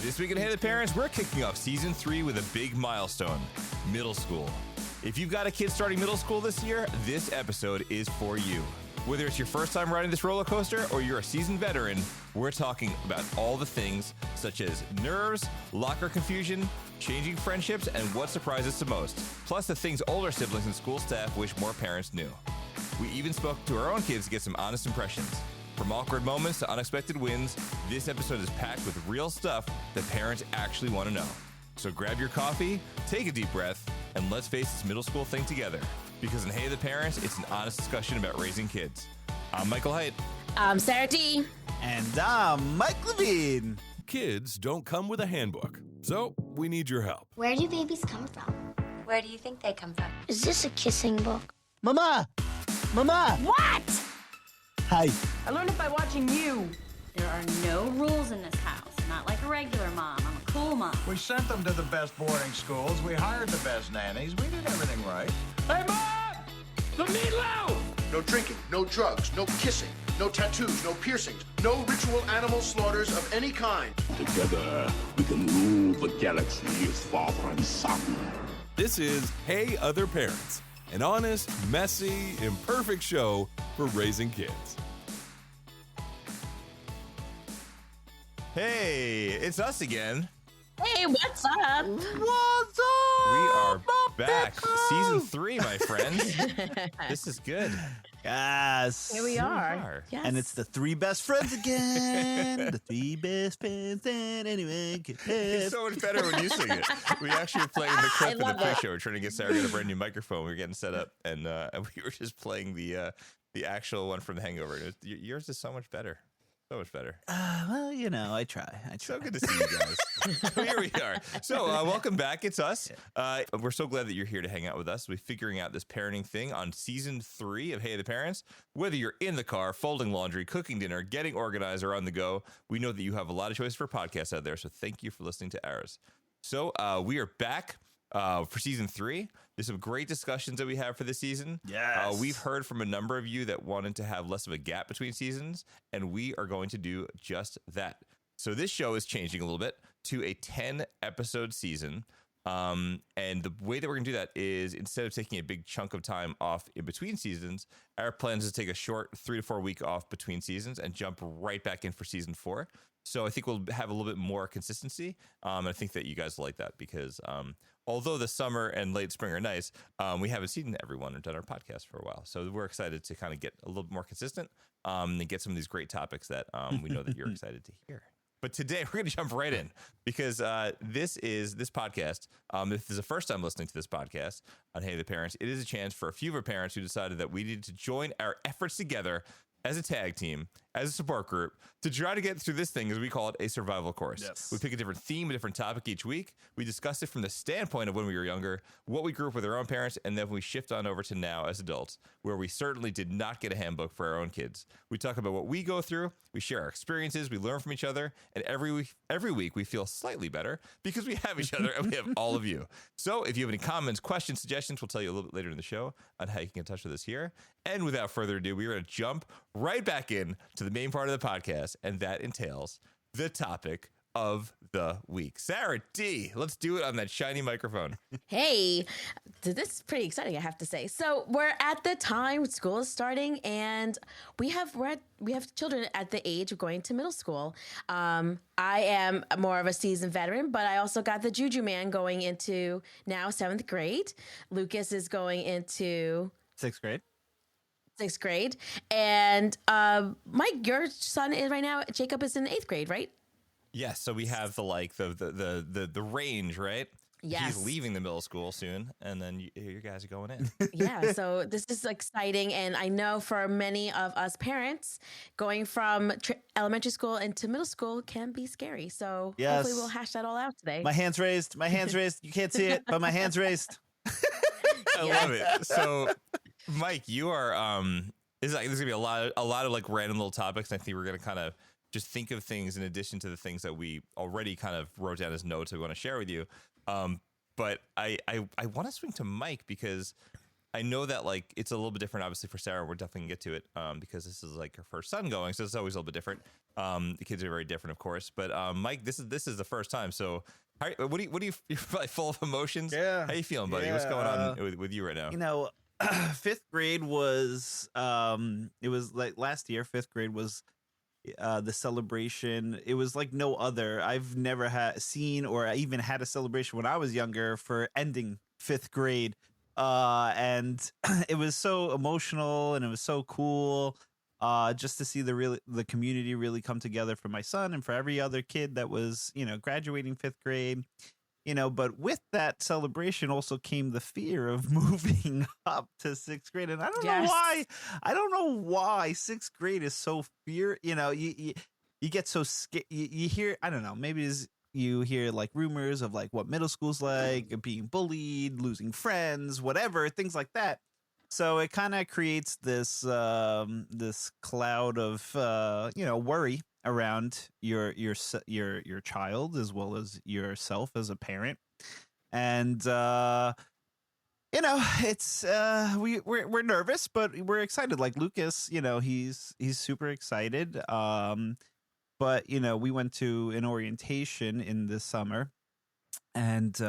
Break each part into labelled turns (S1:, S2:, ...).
S1: This week in Hey the Parents, we're kicking off Season 3 with a big milestone, middle school. If you've got a kid starting middle school this year, this episode is for you. Whether it's your first time riding this roller coaster or you're a seasoned veteran, we're talking about all the things such as nerves, locker confusion, changing friendships, and what surprises the most. Plus the things older siblings and school staff wish more parents knew. We even spoke to our own kids to get some honest impressions. From awkward moments to unexpected wins, this episode is packed with real stuff that parents actually want to know. So grab your coffee, take a deep breath, and let's face this middle school thing together. Because in Hey the Parents, it's an honest discussion about raising kids. I'm Michael Haidt.
S2: I'm Sarah D.
S3: And I'm Mike Levine.
S4: Kids don't come with a handbook, so we need your help.
S5: Where do babies come from?
S6: Where do you think they come from?
S5: Is this a kissing book?
S3: Mama! Mama!
S2: What?
S3: Hi.
S2: I learned it by watching you.
S6: There are no rules in this house. Not like a regular mom. I'm a cool mom.
S7: We sent them to the best boarding schools. We hired the best nannies. We did everything right.
S4: Hey, Mom! The meatloaf!
S8: No drinking, no drugs, no kissing, no tattoos, no piercings, no ritual animal slaughters of any kind.
S9: Together, we can rule the galaxy as father and son.
S4: This is Hey Other Parents, an honest, messy, imperfect show for raising kids.
S1: Hey, it's us again.
S2: Hey, what's up?
S3: What's up?
S1: We are back. Season 3, my friends. This is good.
S3: Yes.
S2: Here we are.
S1: Yes.
S3: And it's the three best friends again. The three best friends that anyone can have.
S1: It's so much better when you sing it. We actually were playing the clip in the
S2: love it.
S1: pre-show. We're trying to get Sarah to get a brand new microphone. We were getting set up, and we were just playing the actual one from The Hangover. Yours is so much better. So much better.
S3: Well, you know, I try.
S1: So good to see you guys. Here we are. So welcome back. It's us. We're so glad that you're here to hang out with us. We're figuring out this parenting thing on Season 3 of Hey the Parents. Whether you're in the car, folding laundry, cooking dinner, getting organized, or on the go, we know that you have a lot of choices for podcasts out there. So thank you for listening to ours. So we are back for Season 3. There's some great discussions that we have for this season.
S3: Yes.
S1: We've heard from a number of you that wanted to have less of a gap between seasons, and we are going to do just that. So this show is changing a little bit to a 10-episode season. And the way that we're going to do that is instead of taking a big chunk of time off in between seasons, our plan is to take a short 3 to 4 week off between seasons and jump right back in for Season 4. So I think we'll have a little bit more consistency. And I think that you guys will like that because although the summer and late spring are nice, we haven't seen everyone or done our podcast for a while. So we're excited to kind of get a little bit more consistent and get some of these great topics that we know that you're excited to hear. But today we're going to jump right in because this podcast. If this is the first time listening to this podcast on Hey the Parents, it is a chance for a few of our parents who decided that we needed to join our efforts together as a tag team, as a support group, to try to get through this thing, as we call it, a survival course.
S3: Yes.
S1: We pick a different theme, a different topic each week. We discuss it from the standpoint of when we were younger, what we grew up with our own parents, and then we shift on over to now as adults, where we certainly did not get a handbook for our own kids. We talk about what we go through, we share our experiences, we learn from each other, and every week we feel slightly better because we have each other and we have all of you. So if you have any comments, questions, suggestions, we'll tell you a little bit later in the show on how you can get in touch with us here. And without further ado, we're going to jump right back in to the main part of the podcast, and that entails the topic of the week. Sarah D, let's do it on that shiny microphone.
S2: Hey, this is pretty exciting, I have to say. So we're at the time school is starting, and we have children at the age of going to middle school. I am more of a seasoned veteran, but I also got the Juju man going into now 7th grade. Lucas is going into
S3: 6th grade.
S2: 6th grade. And Mike, your son is right now, Jacob is in 8th grade, right?
S1: Yes, so we have the range, right?
S2: Yes.
S1: He's leaving the middle school soon, and then you guys are going in.
S2: Yeah, so this is exciting. And I know for many of us parents, going from elementary school into middle school can be scary. So
S3: Yes.
S2: hopefully we'll hash that all out today.
S3: My hand's raised. My hand's raised. You can't see it, but my hand's raised.
S1: I love it. So, Mike, you are there's gonna be a lot of like random little topics. And I think we're gonna kind of just think of things in addition to the things that we already kind of wrote down as notes we want to share with you. But I want to swing to Mike because I know that like it's a little bit different, obviously for Sarah. We're definitely gonna get to it because this is like her first son going, so it's always a little bit different. The kids are very different, of course. But Mike, this is the first time. So, what do you? You're probably full of emotions.
S3: Yeah.
S1: How you feeling, buddy? What's going on with you right now?
S3: You know, fifth grade was it was like last year. Fifth grade was the celebration. It was like no other. I've never seen or even had a celebration when I was younger for ending fifth grade. And it was so emotional and it was so cool. Just to see the community really come together for my son and for every other kid that was, graduating fifth grade, but with that celebration also came the fear of moving up to sixth grade. And I don't know why sixth grade is so fear, you get so scared. You hear, I don't know, maybe you hear like rumors of like what middle school's like, being bullied, losing friends, whatever, things like that. So it kind of creates this this cloud of worry around your child as well as yourself as a parent, and it's we're nervous, but we're excited. Like Lucas, he's super excited. But we went to an orientation in the summer, and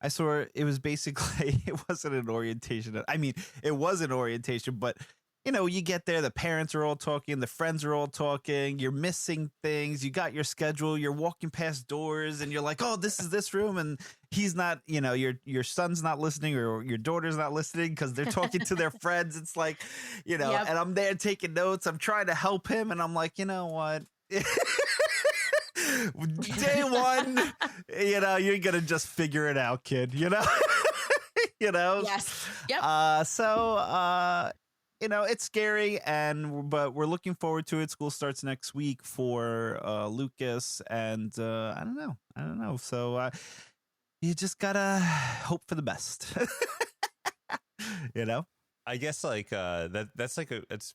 S3: I saw it was basically, it wasn't an orientation. I mean, it was an orientation, but you get there, the parents are all talking, the friends are all talking, you're missing things, you got your schedule, you're walking past doors and you're like, oh, this is this room. And he's not, your son's not listening or your daughter's not listening because they're talking to their friends. It's like, and I'm there taking notes. I'm trying to help him. And I'm like, you know what? Day one, you're gonna just figure it out, kid.
S2: Yes. Yep.
S3: It's scary, but we're looking forward to it. School starts next week for Lucas, and I don't know. So you just gotta hope for the best.
S1: I guess like that's like it's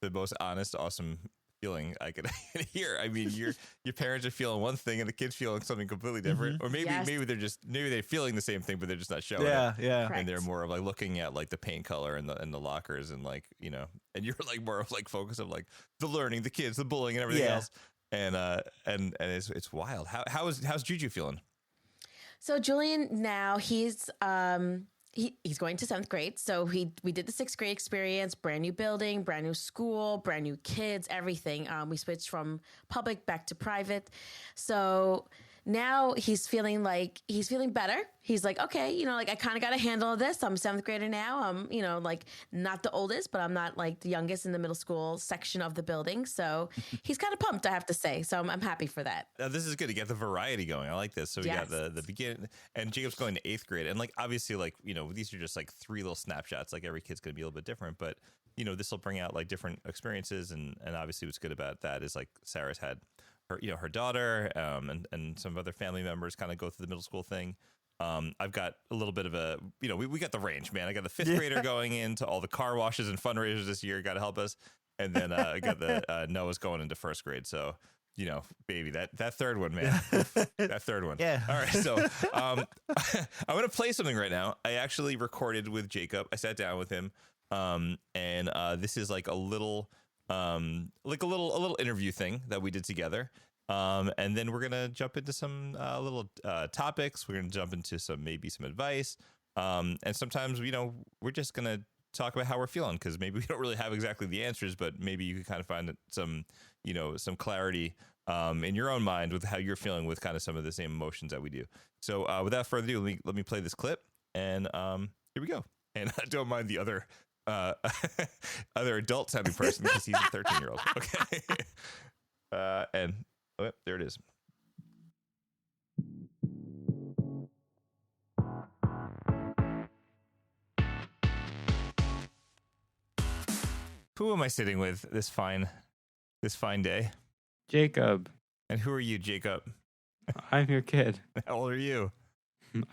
S1: the most honest, awesome feeling I could hear. I mean, your parents are feeling one thing and the kids feeling something completely different, or maybe they're feeling the same thing, but they're just not showing it.
S3: Yeah.
S1: And they're more of like looking at like the paint color and the lockers and like and you're like more of like focus of like the learning, the kids, the bullying, and everything else. And it's wild. How's Juju feeling?
S2: So Julian now he's he's going to 7th grade. So we did the 6th grade experience, brand new building, brand new school, brand new kids, everything. We switched from public back to private. So now he's feeling better. He's like, okay, like I kind of got a handle of this. I'm a 7th grader now. I'm, like not the oldest, but I'm not like the youngest in the middle school section of the building. So he's kind of pumped, I have to say. So I'm happy for that.
S1: This is good to get the variety going. I like this. So we got the beginning, and Jacob's going to 8th grade. And like, obviously, like, these are just like 3 little snapshots. Like every kid's going to be a little bit different, but this will bring out like different experiences. And obviously what's good about that is like Sarah's had her daughter, and some other family members kind of go through the middle school thing. I've got a little bit of a, we got the range, man. I got the 5th grader going into all the car washes and fundraisers this year. Got to help us. And then I got the Noah's going into 1st grade. So, baby, that third one, man, that third one.
S3: Yeah.
S1: All right. So I'm going to play something right now. I actually recorded with Jacob. I sat down with him. And this is like a little interview thing that we did together. And then we're going to jump into some little topics. We're going to jump into some advice. And sometimes, we're just going to talk about how we're feeling, because maybe we don't really have exactly the answers, but maybe you can kind of find some clarity in your own mind with how you're feeling with kind of some of the same emotions that we do. So without further ado, let me play this clip, and here we go. And I don't mind the other adult sounding person because he's a 13-year-old. Okay. And there it is. Who am I sitting with this fine day?
S10: Jacob.
S1: And who are you, Jacob?
S10: I'm your kid.
S1: How old are you?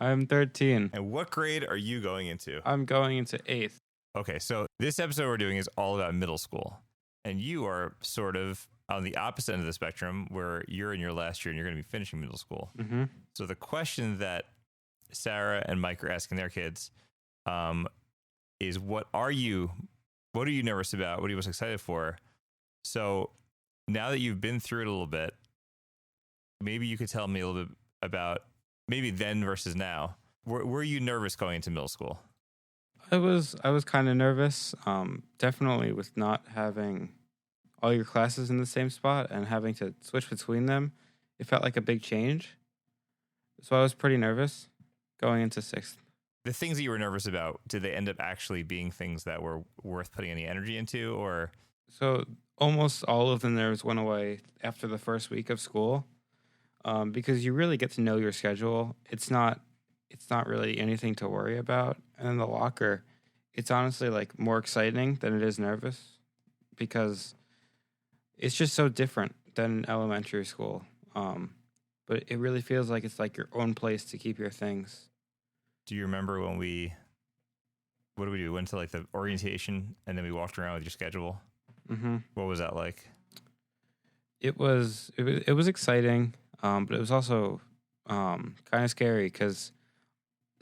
S10: I'm 13.
S1: And what grade are you going into?
S10: I'm going into 8th.
S1: Okay, so this episode we're doing is all about middle school. And you are sort of on the opposite end of the spectrum, where you're in your last year and you're going to be finishing middle school.
S10: Mm-hmm.
S1: So the question that Sarah and Mike are asking their kids is, what are you nervous about? What are you most excited for? So now that you've been through it a little bit, maybe you could tell me a little bit about maybe then versus now. Were you nervous going into middle school?
S10: I was kind of nervous. Definitely with not having all your classes in the same spot and having to switch between them. It felt like a big change. So I was pretty nervous going into 6th.
S1: The things that you were nervous about, did they end up actually being things that were worth putting any energy into, or?
S10: So almost all of the nerves went away after the first week of school, because you really get to know your schedule. It's not really anything to worry about. And in the locker, it's honestly like more exciting than it is nervous, because it's just so different than elementary school. But it really feels like it's like your own place to keep your things.
S1: Do you remember when what did we do? We went to like the orientation and then we walked around with your schedule.
S10: Mm-hmm.
S1: What was that like?
S10: It was exciting, but it was also kind of scary because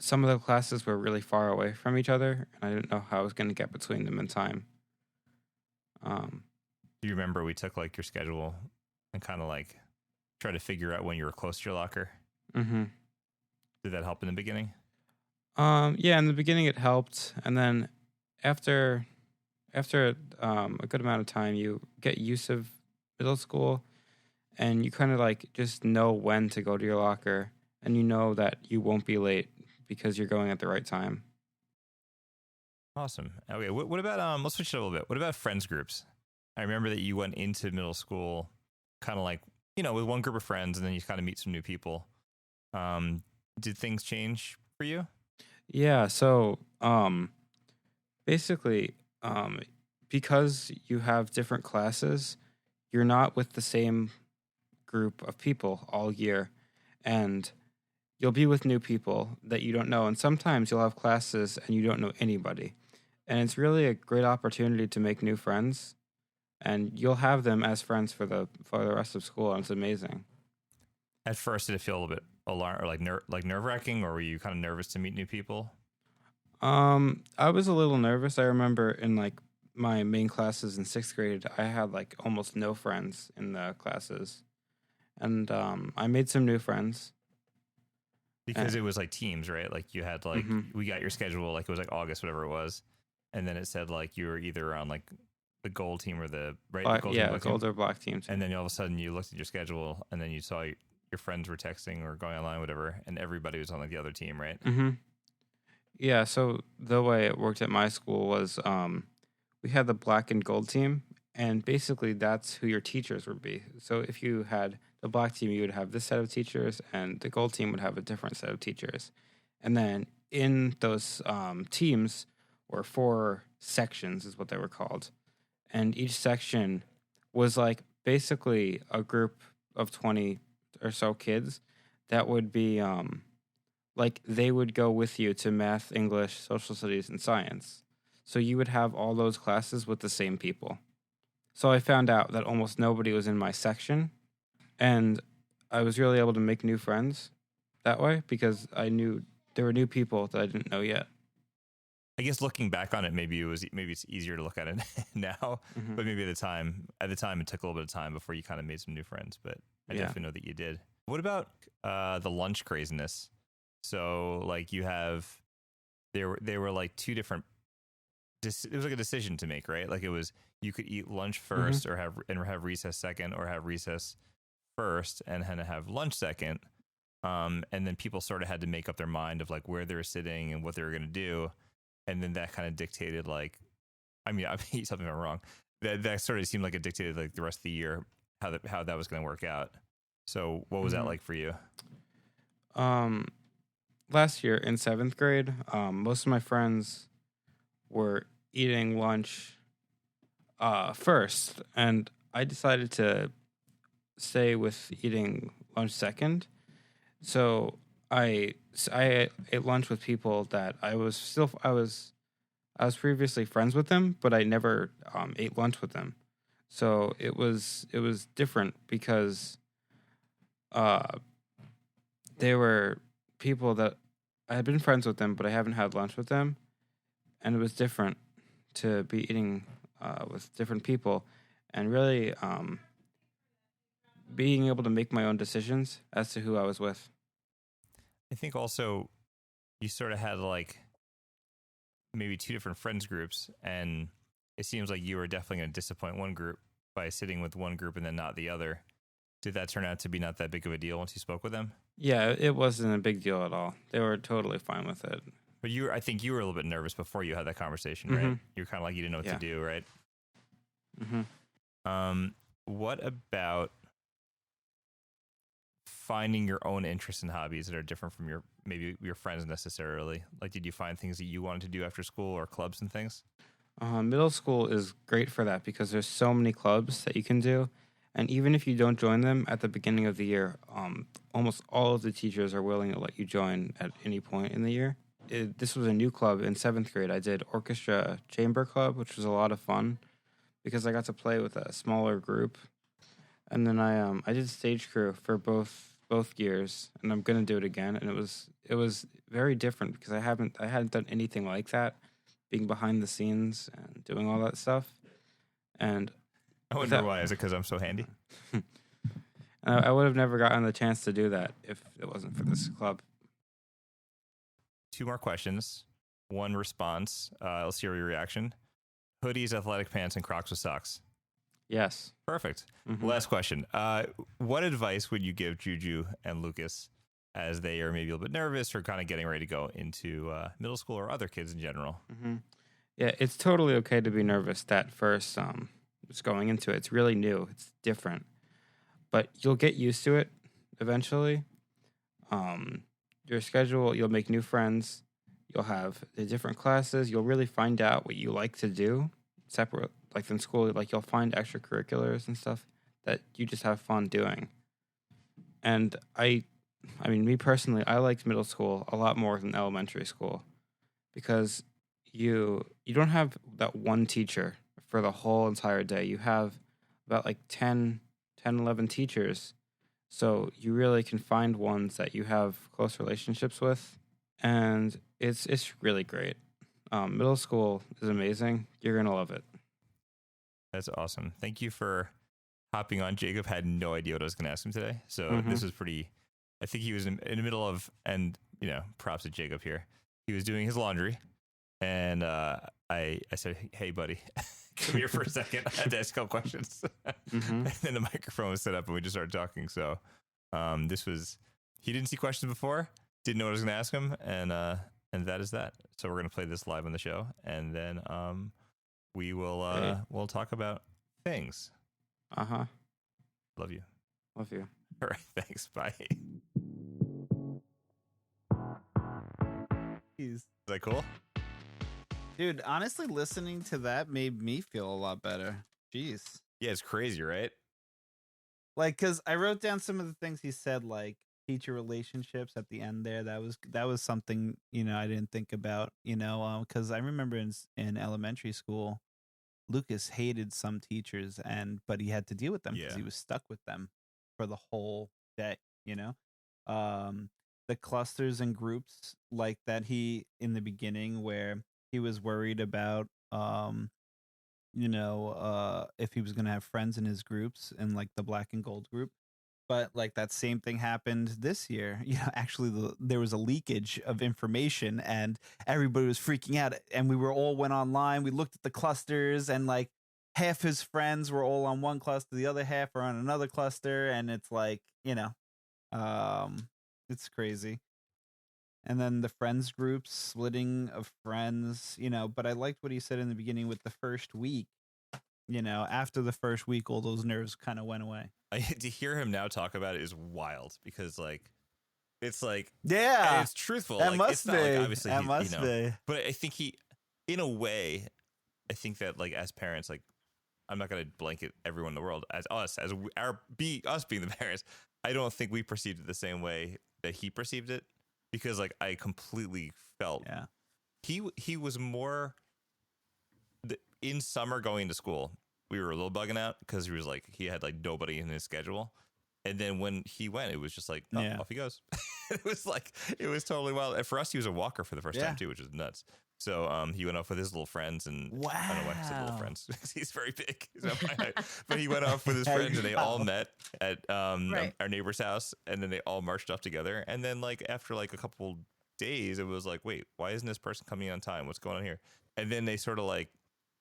S10: some of the classes were really far away from each other, and I didn't know how I was going to get between them in time.
S1: Do you remember we took like your schedule and kind of like try to figure out when you were close to your locker?
S10: Mm-hmm.
S1: Did that help in the beginning?
S10: Yeah, in the beginning it helped, and then after a good amount of time, you get used of middle school, and you kind of like just know when to go to your locker, and you know that you won't be late because you're going at the right time.
S1: Awesome. Okay, what about let's switch it a little bit. What about friends groups? I remember that you went into middle school kind of like, with one group of friends, and then you kind of meet some new people. Did things change for you?
S10: Yeah, so basically, because you have different classes, you're not with the same group of people all year, and you'll be with new people that you don't know, and sometimes you'll have classes and you don't know anybody, and it's really a great opportunity to make new friends, and you'll have them as friends for the rest of school, and it's amazing.
S1: At first, did it feel a little bit alarm or like nerve-wracking, or were you kind of nervous to meet new people?
S10: I was a little nervous. I remember in like my main classes in 6th grade, I had like almost no friends in the classes, and I made some new friends
S1: because it was like teams, right? Like you had like we got your schedule, like it was like August, whatever it was, and then it said like you were either on like the gold team or the
S10: gold or black teams,
S1: and then all of a sudden you looked at your schedule and then you saw your friends were texting or going online, whatever, and everybody was on like the other team, right?
S10: Mm-hmm. Yeah, so the way it worked at my school was we had the black and gold team, and basically that's who your teachers would be. So if you had the black team, you would have this set of teachers, and the gold team would have a different set of teachers. And then in those teams were 4 sections, is what they were called. And each section was like basically a group of 20 or so kids that would be like they would go with you to math, English, social studies, and science. So you would have all those classes with the same people. So I found out that almost nobody was in my section, and I was really able to make new friends that way because I knew there were new people that I didn't know yet.
S1: I guess looking back on it, maybe it's easier to look at it now, but maybe at the time it took a little bit of time before you kind of made some new friends. But I definitely know that you did. What about the lunch craziness? So like you have, they were like 2 different. It was like a decision to make, right? Like it was you could eat lunch first or have recess second, or have recess first and then have lunch second. And then people sort of had to make up their mind of like where they were sitting and what they were going to do. And then that kind of dictated like, I mean, something went wrong. That sort of seemed like it dictated like the rest of the year, how that was going to work out. So what was that like for you?
S10: Last year in 7th grade, most of my friends were eating lunch first, and I decided to stay with eating lunch second. So I ate lunch with people that I was previously friends with them, but I never ate lunch with them. So it was different because they were people that I had been friends with them, but I haven't had lunch with them, and it was different to be eating with different people. And really, being able to make my own decisions as to who I was with.
S1: I think also you sort of had like maybe two different friends groups, and it seems like you were definitely going to disappoint one group by sitting with one group and then not the other. Did that turn out to be not that big of a deal once you spoke with them?
S10: Yeah, it wasn't a big deal at all. They were totally fine with it.
S1: But I think you were a little bit nervous before you had that conversation, right? You're kind of like you didn't know what to do, right? What about finding your own interests and hobbies that are different from maybe your friends necessarily? Like, did you find things that you wanted to do after school or clubs and things?
S10: Middle school is great for that because there's so many clubs that you can do. And even if you don't join them at the beginning of the year, almost all of the teachers are willing to let you join at any point in the year. This was a new club in 7th grade. I did orchestra chamber club, which was a lot of fun because I got to play with a smaller group. And then I did stage crew for both years, and I'm gonna do it again. And it was very different because I hadn't done anything like that, being behind the scenes and doing all that stuff. And
S1: I wonder why. Is it because I'm so handy?
S10: I would have never gotten the chance to do that if it wasn't for this club.
S1: 2 more questions. 1 response. I'll see your reaction. Hoodies, athletic pants, and Crocs with socks.
S10: Yes.
S1: Perfect. Last question. What advice would you give Juju and Lucas as they are maybe a little bit nervous or kind of getting ready to go into middle school or other kids in general?
S10: Yeah, it's totally okay to be nervous that first just going into it. It's really new. It's different. But you'll get used to it eventually. Your schedule, you'll make new friends. You'll have the different classes. You'll really find out what you like to do separate, like in school. Like you'll find extracurriculars and stuff that you just have fun doing. And I mean, me personally, I liked middle school a lot more than elementary school because you don't have that one teacher for the whole entire day. You have about like 10, 11 teachers. So you really can find ones that you have close relationships with. And it's really great. Middle school is amazing. You're going to love it.
S1: That's awesome. Thank you for hopping on. Jacob had no idea what I was going to ask him today. So this was pretty, I think he was in the middle of, and props to Jacob here. He was doing his laundry. And I said, hey, buddy, come here for a second. I had to ask a couple questions. And then the microphone was set up and we just started talking. So he didn't see questions before, didn't know what I was going to ask him. And that is that. So we're going to play this live on the show. And then we will we'll talk about things. Love you.
S10: Love you.
S1: All right. Thanks. Bye. Is that cool?
S3: Dude, honestly, listening to that made me feel a lot better. Jeez.
S1: Yeah, it's crazy, right?
S3: Like, because I wrote down some of the things he said, like teacher relationships at the end there. That was something, I didn't think about, because I remember in elementary school, Lucas hated some teachers, but he had to deal with them because he was stuck with them for the whole day, the clusters and groups like that in the beginning where he was worried about, if he was going to have friends in his groups and like the black and gold group. But like that same thing happened this year. Actually, there was a leakage of information and everybody was freaking out. And we went online. We looked at the clusters and like half his friends were all on one cluster. The other half are on another cluster. And it's like, it's crazy. And then the friends group splitting of friends, but I liked what he said in the beginning with the first week, after the first week, all those nerves kind of went away.
S1: To hear him now talk about it is wild because it's like,
S3: yeah,
S1: and it's truthful.
S3: That
S1: like,
S3: must
S1: it's
S3: be.
S1: Not like obviously
S3: that must be.
S1: But I think in a way, I think that like as parents, like I'm not going to blanket everyone in the world as us, us being the parents. I don't think we perceived it the same way that he perceived it. Because like I completely felt he was more in summer going to school. We were a little bugging out because he had like nobody in his schedule. And then when he went, it was just like, off he goes. It was totally wild. And for us, he was a walker for the first time too, which was nuts. So he went off with his little friends, and I don't know why I said little friends. He's very big. He's not my height. But he went off with his friends, and they all met at our neighbor's house, and then they all marched off together. And then like after like a couple days, it was like, wait, why isn't this person coming on time? What's going on here? And then they sort of like,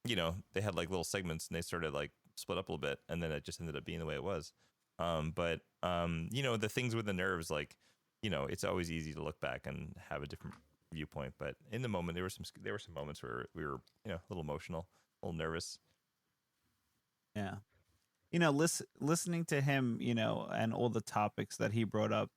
S1: they had like little segments, and they started like split up a little bit, and then it just ended up being the way it was. But the things with the nerves, like, it's always easy to look back and have a different viewpoint, but in the moment there were some moments where we were a little emotional, a little nervous.
S3: Listening to him, and all the topics that he brought up,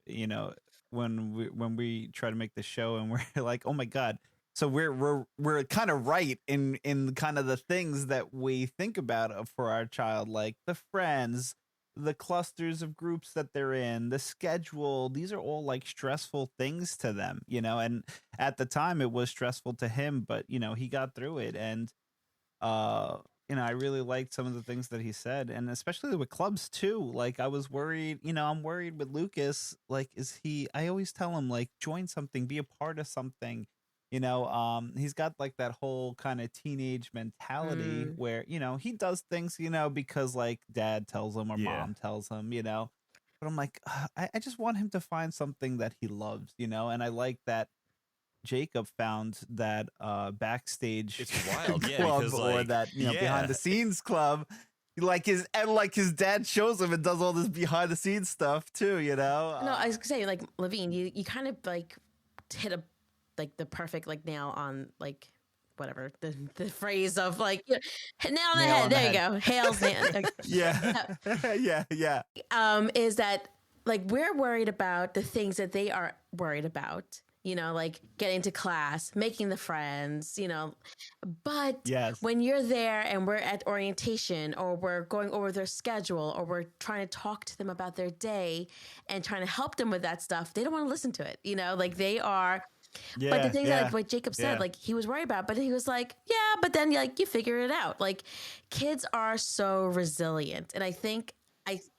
S3: when we try to make the show, and we're like, oh my god, so we're kind of right in kind of the things that we think about for our child, like the friends, the clusters of groups that they're in, the schedule. These are all like stressful things to them, and at the time it was stressful to him, but he got through it. And I really liked some of the things that he said, and especially with clubs too. Like I was worried, I'm worried with Lucas, like I always tell him, like, join something, be a part of something. He's got like that whole kind of teenage mentality where, he does things, because like dad tells him or mom tells him, but I'm like, I just want him to find something that he loves, and I like that Jacob found that backstage
S1: it's wild,
S3: club,
S1: because,
S3: or
S1: like,
S3: that, behind the scenes club. Like his dad shows him and does all this behind the scenes stuff too,
S2: No, I was gonna say, like, Levine, you kind of like hit the perfect like nail on, like, whatever the phrase of, like, nail on the head. There you go. Hail's nail.
S3: Yeah.
S2: Is that, like, we're worried about the things that they are worried about, like getting to class, making the friends, but when you're there and we're at orientation, or we're going over their schedule, or we're trying to talk to them about their day and trying to help them with that stuff, they don't want to listen to it, like they are. But the thing that, like what Jacob said, like he was worried about, but he was like, but then like you figure it out. Like kids are so resilient. And I think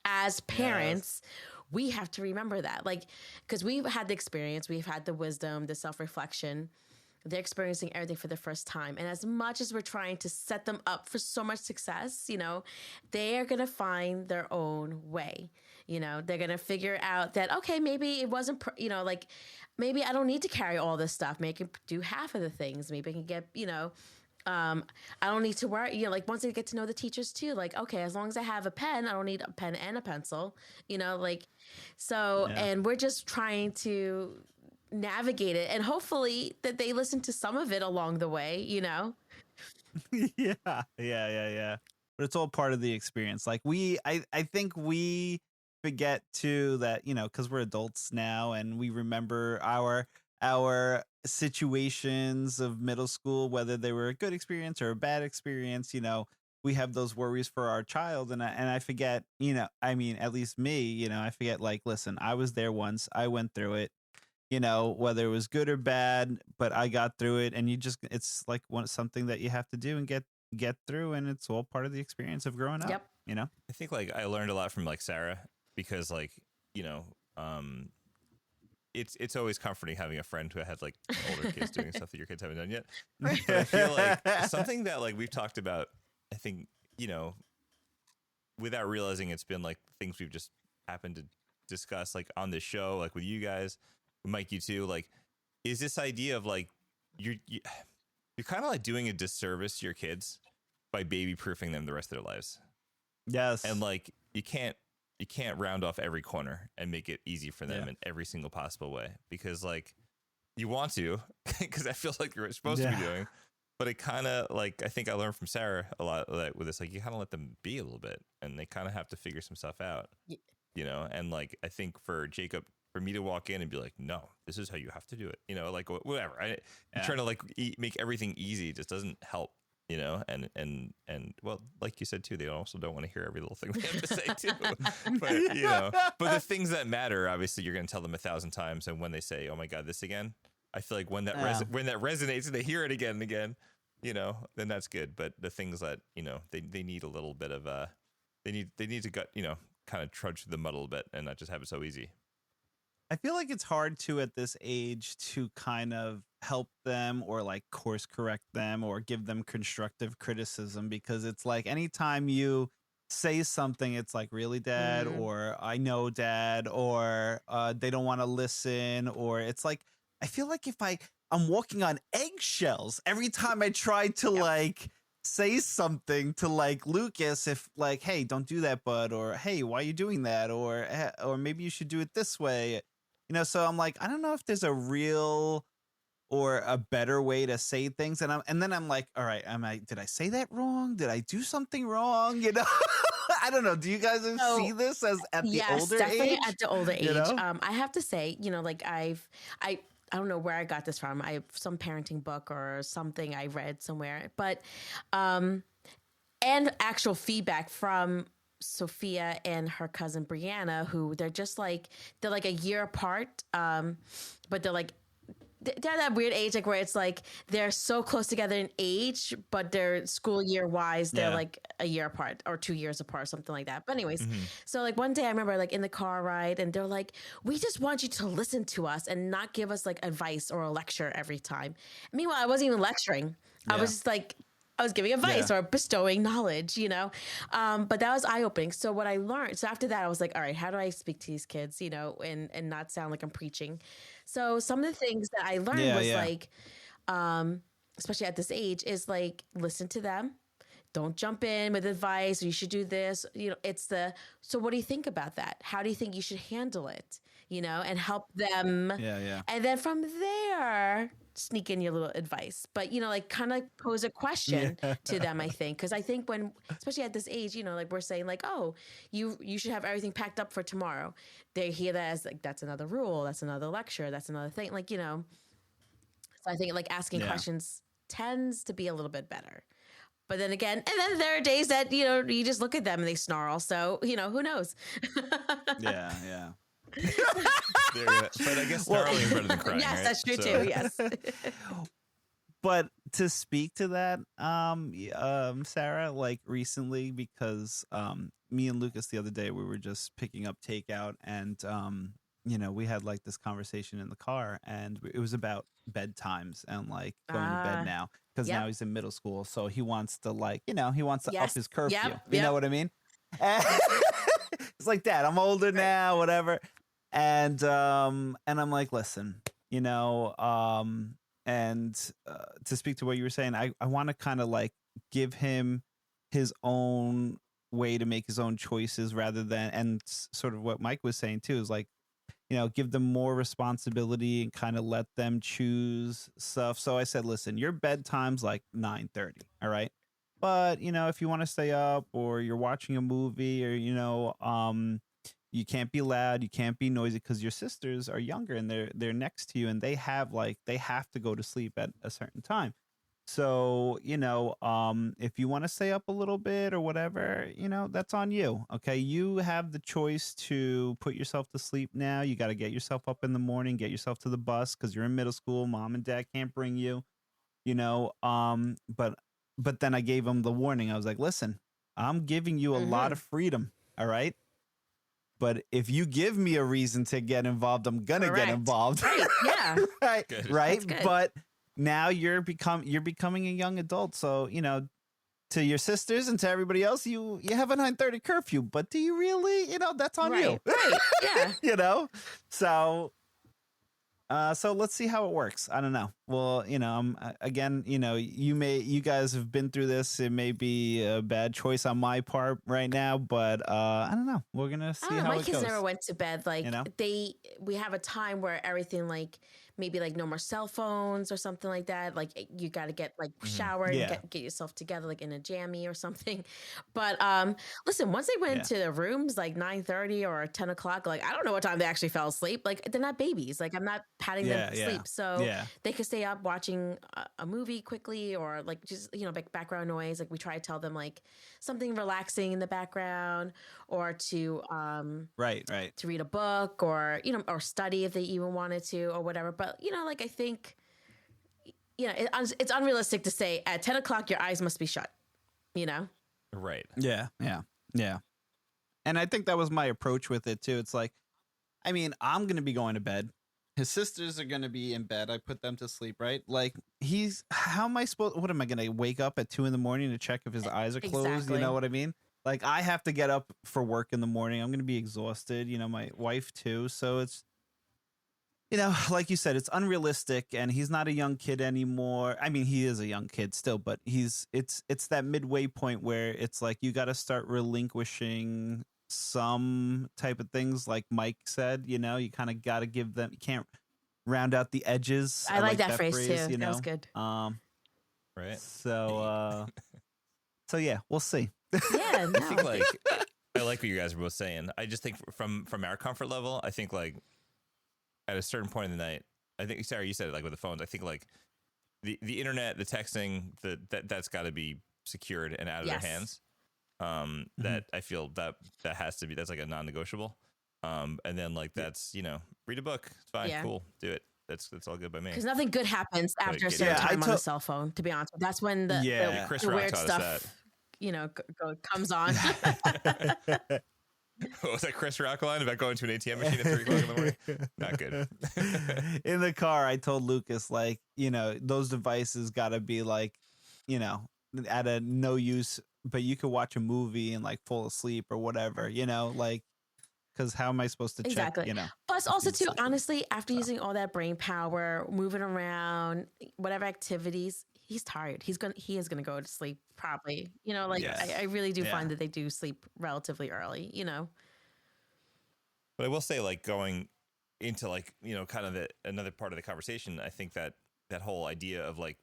S2: as parents, we have to remember that, like, because we've had the experience, we've had the wisdom, the self-reflection. They're experiencing everything for the first time. And as much as we're trying to set them up for so much success, they are going to find their own way. They're going to figure out that, okay, maybe it wasn't, like, maybe I don't need to carry all this stuff. Maybe I can do half of the things. Maybe I can get, I don't need to worry, like once they get to know the teachers too, like, okay, as long as I have a pen, I don't need a pen and a pencil, like, so, and we're just trying to navigate it, and hopefully that they listen to some of it along the way,
S3: Yeah. But it's all part of the experience. Like I think we forget too that, because we're adults now, and we remember our situations of middle school, whether they were a good experience or a bad experience. We have those worries for our child, and I forget, at least me, I forget, like, listen, I was there once, I went through it, whether it was good or bad, but I got through it. And it's like something that you have to do and get through, and it's all part of the experience of growing up.
S1: I think, like, I learned a lot from, like, Sarah, because, like, it's always comforting having a friend who had, like, older kids doing stuff that your kids haven't done yet. But I feel like something that, like, we've talked about, I think, without realizing, it's been like things we've just happened to discuss, like, on this show, like with you guys, Mike, you too, like, is this idea of, like, you're kind of like doing a disservice to your kids by baby proofing them the rest of their lives.
S3: Yes.
S1: And, like, you can't round off every corner and make it easy for them in every single possible way, because, like, you want to, because that feels like you're supposed to be doing, but it kind of, like, I think I learned from Sarah a lot with this, like, you kind of let them be a little bit, and they kind of have to figure some stuff out, and, like, I think for Jacob, for me to walk in and be like, no, this is how you have to do it, like, whatever. I'm trying to, like, make everything easy just doesn't help, and well, like you said too, they also don't want to hear every little thing we have to say too. But but the things that matter, obviously, you're going to tell them 1,000 times, and when they say, oh my god, this again, I feel like when that resonates and they hear it again and again, then that's good. But the things that, they need a little bit of they need to kind of trudge through the mud a little bit and not just have it so easy.
S3: I feel like it's hard to at this age to kind of help them or like course correct them or give them constructive criticism, because it's like anytime you say something, it's like, really, dad, or I know, dad, or they don't want to listen, or it's like I feel like if I'm walking on eggshells every time I try to like say something to like Lucas, if like, hey, don't do that, bud, or hey, why are you doing that, or maybe you should do it this way, so I'm like, I don't know if there's a real or a better way to say things, and then I'm like, all right, did I say that wrong, did I do something wrong, I don't know, do you guys see this as at the older
S2: definitely
S3: age?
S2: at the older age. I have to say, like I don't know where I got this from. I have some parenting book or something I read somewhere, but and actual feedback from Sophia and her cousin Brianna, who they're like a year apart, but they're that weird age, like where it's like they're so close together in age, but their school year wise, they're like a year apart or 2 years apart, or something like that. But anyways, so like one day I remember like in the car ride, and they're like, we just want you to listen to us and not give us like advice or a lecture every time. Meanwhile, I wasn't even lecturing. I was just like, I was giving advice or bestowing knowledge, but that was eye-opening. So what I learned, so after that, I was like, all right, how do I speak to these kids, and not sound like I'm preaching? So some of the things that I learned was like, especially at this age, is like, listen to them. Don't jump in with advice, or you should do this. So what do you think about that? How do you think you should handle it? And help them.
S3: Yeah.
S2: And then from there, sneak in your little advice, but like kind of pose a question to them, I think, because I think when, especially at this age, like we're saying like, oh, you should have everything packed up for tomorrow. They hear that as like, that's another rule, that's another lecture, that's another thing, like, so I think like asking questions tends to be a little bit better. But then again, and then there are days that you just look at them and they snarl, so who knows.
S3: yeah
S1: But I guess snarling is better than crying.
S2: Yes,
S1: right?
S2: that's true too. Yes.
S3: But to speak to that, Sarah, like recently, because me and Lucas the other day, we were just picking up takeout, and we had like this conversation in the car, and it was about bedtimes and like going to bed now, because now he's in middle school, so he wants to like, he wants to up his curfew. You know what I mean? It's like, Dad, I'm older now, whatever. And I'm like, listen, and to speak to what you were saying, I want to kind of like give him his own way to make his own choices, rather than, and sort of what Mike was saying too, is like, give them more responsibility and kind of let them choose stuff. So I said, listen, your bedtime's like 9:30. All right. But, if you want to stay up, or you're watching a movie, or, you can't be loud, you can't be noisy, because your sisters are younger and they're next to you, and they have to go to sleep at a certain time. So, if you want to stay up a little bit or whatever, that's on you. Okay. You have the choice to put yourself to sleep now. You got to get yourself up in the morning, get yourself to the bus, because you're in middle school. Mom and dad can't bring you, but then I gave him the warning. I was like, listen, I'm giving you a lot of freedom. All right. But if you give me a reason to get involved, I'm going to get involved.
S2: Right. Yeah.
S3: Right.
S1: Good.
S3: Right. But now you're becoming a young adult. So, to your sisters and to everybody else, you have a 9:30 curfew, but do you really, that's on you.
S2: Right. Yeah.
S3: So let's see how it works. I don't know. Well, again, you guys have been through this. It may be a bad choice on my part right now, but I don't know. We're going to see how
S2: my
S3: it
S2: kids
S3: goes.
S2: never went to bed. Like we have a time where everything like, maybe like no more cell phones or something like that. Like you got to get like showered and get yourself together, like in a jammy or something. But listen, once they went into their rooms, like 9:30 or 10 o'clock, like I don't know what time they actually fell asleep. Like they're not babies. Like I'm not patting them to sleep. So they could stay up watching a movie quickly, or like just, background noise. Like we try to tell them like something relaxing in the background, or to to read a book, or or study if they even wanted to, or whatever. But like I think it's unrealistic to say at 10 o'clock your eyes must be shut,
S1: Right.
S3: Yeah. And I think that was my approach with it too. It's like, I mean, I'm going to be going to bed. His sisters are going to be in bed. I put them to sleep, right? Like how am I supposed, what am I going to wake up at 2 a.m. to check if his eyes are closed?
S2: Exactly.
S3: You know what I mean? Like I have to get up for work in the morning. I'm going to be exhausted, my wife too. So it's, like you said, it's unrealistic, and he's not a young kid anymore. I mean, he is a young kid still, but it's that midway point where it's like, you got to start relinquishing some type of things, like Mike said, you kind of got to give them, you can't round out the edges.
S2: I like that phrase too. That was good.
S1: Right.
S3: So yeah, we'll see.
S2: Yeah, no.
S1: I think I like what you guys were both saying. I just think from our comfort level, I think like at a certain point in the night, I think Sarah, you said it like with the phones. I think like the internet, the texting, that's got to be secured and out of their hands. That I feel that has to be, that's like a non-negotiable. And then like that's read a book. It's fine, cool, do it. That's all good by me.
S2: Because nothing good happens after a certain time on the cell phone. To be honest, that's when the
S1: Chris
S2: weird
S1: Rock
S2: stuff comes on.
S1: What was that Chris Rock line about going to an ATM machine at 3 o'clock in the morning? Not good.
S3: In the car, I told Lucas, like, those devices got to be like, at a no use, but you could watch a movie and like fall asleep or whatever, like, because how am I supposed to check,
S2: Plus also too, honestly, after using all that brain power, moving around, whatever activities, he's tired. He is gonna go to sleep probably. I really do find that they do sleep relatively early.
S1: But I will say, like, going into like kind of another part of the conversation, I think that whole idea of like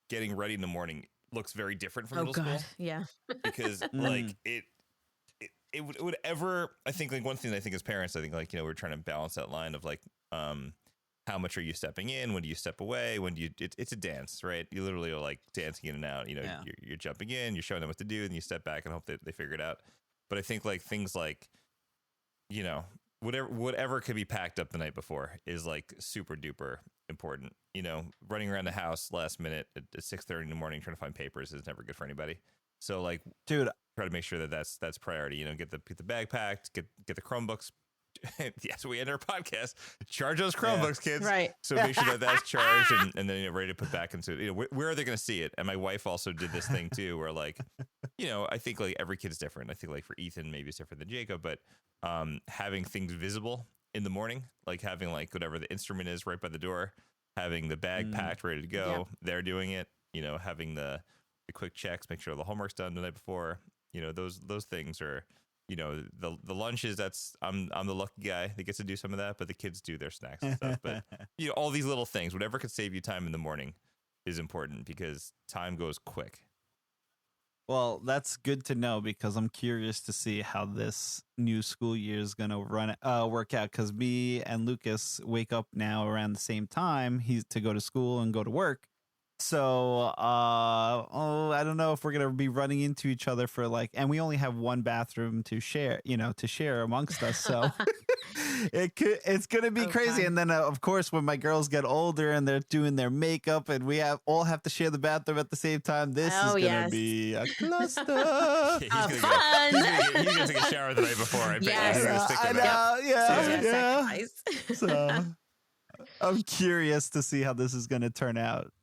S1: getting ready in the morning looks very different from middle school.
S2: Yeah,
S1: because like it would ever, I think like one thing I think as parents, I think like we're trying to balance that line of like how much are you stepping in? When do you step away? When do you? It's a dance, right? You literally are like dancing in and out. You're jumping in, you're showing them what to do, and you step back and hope that they figure it out. But I think like things like, whatever could be packed up the night before is like super duper important. Running around the house last minute at 6:30 in the morning trying to find papers is never good for anybody. So like,
S3: dude,
S1: try to make sure that that's priority. Get the bag packed, get the Chromebooks. Yes, we end our podcast. Charge those Chromebooks, kids.
S2: Right.
S1: So make sure that that's charged and then ready to put back into where are they going to see it? And my wife also did this thing too, where like, I think like every kid's different. I think like for Ethan, maybe it's different than Jacob, but having things visible in the morning, like having like whatever the instrument is right by the door, having the bag packed, ready to go. Yep. They're doing it. Having the quick checks, make sure the homework's done the night before. Those things are. The lunches, that's I'm the lucky guy that gets to do some of that, but the kids do their snacks and stuff. But all these little things, whatever could save you time in the morning is important because time goes quick.
S3: Well, that's good to know because I'm curious to see how this new school year is going to work out, because me and Lucas wake up now around the same time. He's to go to school and go to work. So, I don't know if we're going to be running into each other for like, and we only have one bathroom to share, amongst us. So it's going to be crazy. And then of course, when my girls get older and they're doing their makeup and we all have to share the bathroom at the same time, this is going to be a cluster.
S2: Fun.
S1: He's going to take a shower the night before. I bet.
S2: Yes.
S1: I know.
S3: Yeah. So I'm curious to see how this is going to turn out.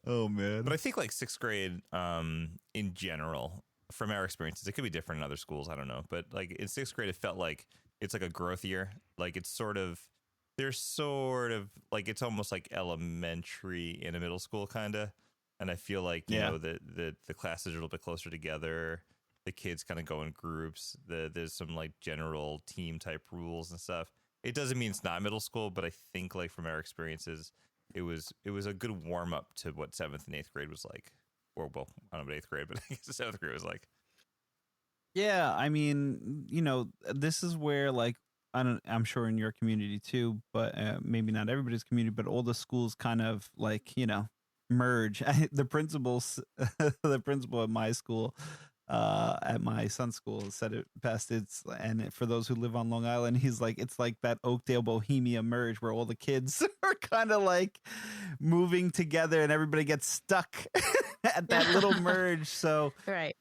S3: Oh man.
S1: But I think like sixth grade in general, from our experiences, it could be different in other schools, I don't know, but like in sixth grade it felt like it's like a growth year. Like it's sort of like it's almost like elementary in a middle school kind of, and I feel like you know the classes are a little bit closer together, the kids kind of go in groups, there's some like general team type rules and stuff. It doesn't mean it's not middle school, but I think like from our experiences, it was a good warm up to what 7th and 8th grade was like. Or well, I don't know about 8th grade, but I guess the 7th grade was like.
S3: Yeah, I mean, this is where like I'm sure in your community too, but maybe not everybody's community, but all the schools kind of like merge. The principal at my school. At my son's school said it best. And for those who live on Long Island, he's like, it's like that Oakdale Bohemia merge where all the kids are kind of like moving together and everybody gets stuck at that little merge. So
S2: right.